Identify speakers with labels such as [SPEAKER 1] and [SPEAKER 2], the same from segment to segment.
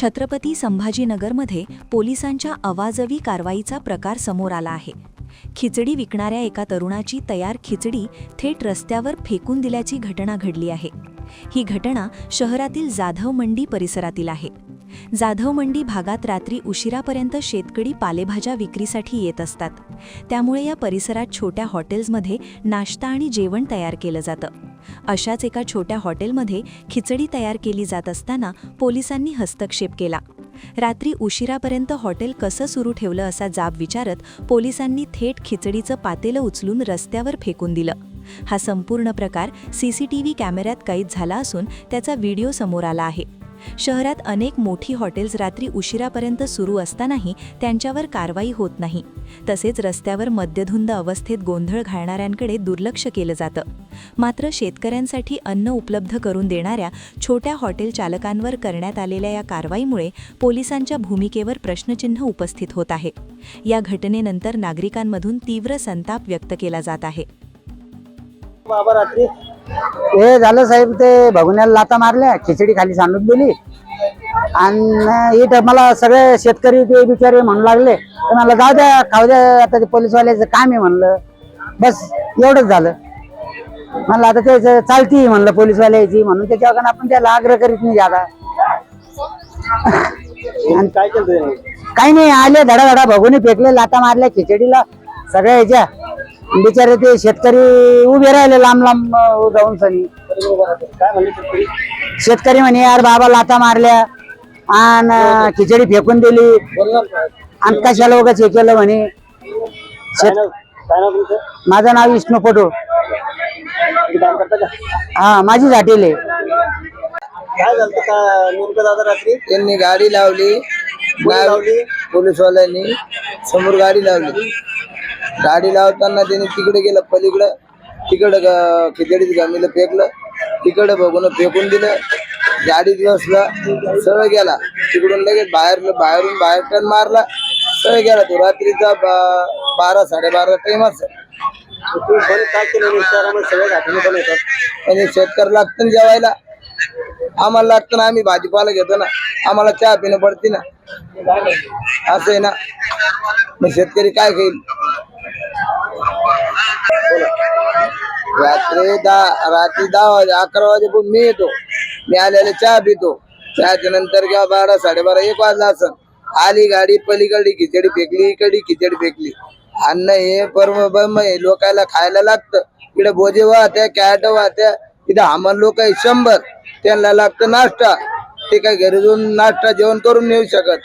[SPEAKER 1] छत्रपती संभाजीनगरमध्ये पोलिसांच्या अवाजवी कारवाईचा प्रकार समोर आला आहे। खिचडी विकणाऱ्या एका तरुणाची तयार खिचडी थेट रस्त्यावर फेकून दिल्याची घटना घडली आहे। ही घटना शहरातील जाधव मंडी परिसरातील आहे। जाधव मंडी भागात रात्री उशिरापर्यंत शेतकरी पालेभाज्या विक्रीसाठी येत असतात, त्यामुळे या परिसरात छोट्या हॉटेल्समध्ये नाश्ता आणि जेवण तयार केलं जातं। अशाच एका छोट्या हॉटेलमध्ये खिचडी तयार केली जात असताना पोलिसांनी हस्तक्षेप केला। रात्री उशिरापर्यंत हॉटेल कसं सुरू ठेवलं असा जाब विचारत पोलिसांनी थेट खिचडीचं पातेलं उचलून रस्त्यावर फेकून दिलं। हा संपूर्ण प्रकार सीसीटीव्ही कॅमेऱ्यात कैद झाला असून त्याचा व्हिडिओ समोर आला आहे। शहरात अनेक मोठी हॉटेल्स रात्री उशिरापर्यंत सुरू असतानाही त्यांच्यावर कारवाई होत नाही। तसेच रस्त्यावर मद्यधुंद अवस्थेत गोंधळ घालणाऱ्यांकडे दुर्लक्ष केलं जातं। मात्र शेतकऱ्यांसाठी अन्न उपलब्ध करून देणाऱ्या छोट्या हॉटेल चालकांवर करण्यात आलेल्या या कारवाईमुळे पोलिसांच्या भूमिकेवर प्रश्नचिन्ह उपस्थित होत आहे। या घटनेनंतर नागरिकांमधून तीव्र संताप व्यक्त केला जात आहे।
[SPEAKER 2] बाबा रात्री हे झालं साहेब, ते भगुन्याला लाता मारल्या, खिचडी खाली सांडून दिली आणि इथं मला सगळे शेतकरी ते बिचारे म्हणू लागले, तर मला जाऊ द्या खाऊ द्या, आता ते पोलीसवाल्याचं काम आहे म्हणलं, बस एवढंच झालं। म्हणलं आता ते चालती म्हणलं पोलीसवाल्याची, म्हणून त्याच्यावर आपण त्याला आग्रह करीत नाही ज्यादा।
[SPEAKER 3] काय केलं?
[SPEAKER 2] काही नाही, आले धडाधडा भगुनी फेकले, लाता मारल्या खिचडीला सगळ्या ह्याच्या। बिचारे ते शेतकरी उभे राहिले लांब लांब जाऊन सनी।
[SPEAKER 3] काय म्हणले
[SPEAKER 2] शेतकरी म्हणे यार बाबा लाता मारल्या आणि खिचडी फेकून दिली आणि कशाला वगैरे हे केलं म्हणे।
[SPEAKER 3] काय नाव तुमचं?
[SPEAKER 2] माझं नाव विष्णू पटो।
[SPEAKER 3] काम करता का?
[SPEAKER 2] हा, माझी झाटेल आहे।
[SPEAKER 3] काय झालं का नेमकं दादा रात्री?
[SPEAKER 4] त्यांनी गाडी लावली, पोलीसवाल्यांनी समोर गाडी लावली। गाडी लावताना त्याने तिकडे गेलं पलीकडं, तिकडं खिचडीत गमीला फेकलं, तिकडे बघून फेकून दिलं, गाडीत बसला, सरळ गेला तिकडून, लगेच बाहेरून बाहेर टर्न मारला, सरळ गेला। तो रात्रीचा 12-12:30 टाइम असेल।
[SPEAKER 3] काय केलं? सगळ्या घाटणे पण येतात,
[SPEAKER 4] म्हणजे शेतकरी लागतं ना जेवायला, आम्हाला लागतं ना, आम्ही भाजीपाला घेतो ना, आम्हाला चहा पिणं पडते ना, असं आहे ना। मग शेतकरी काय खाईल? रात्री 10-11 वाजेपर्यंत मी येतो, मी आल्याला चहा पितो, चहाच्या नंतर किंवा 12-12:30-1 वाजला असं आली गाडी, पलीकडली खिचडी फेकली, इकडली खिचडी फेकली। अन्न हे परम लोकायला खायला लागतं। इकडे भोजे वाहत्या, कॅट वाहत्या, इथं आम्हाला लोक 100, त्यांना लागतं नाश्ता। ते काय घरी जाऊन नाश्ता जेवण करून नेऊ शकत,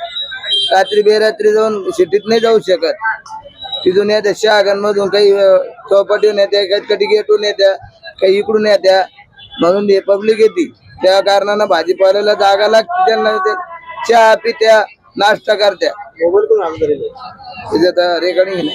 [SPEAKER 4] रात्री बेरात्री जाऊन सिटीत नाही जाऊ शकत। तिथून येत्या शहागणमधून, काही चौपाटीहून येत्या, काही कटिगेटून येत्या, काही इकडून येत्या, म्हणून हे पब्लिक येते। त्या कारणानं भाजीपाल्याला जागा लागते, त्यांना चहा पित्या, नाश्ता करत्या।
[SPEAKER 3] मोबाईल कोण आणून दिलेलं?
[SPEAKER 4] त्याच्यात रेकॉर्डिंग नाही।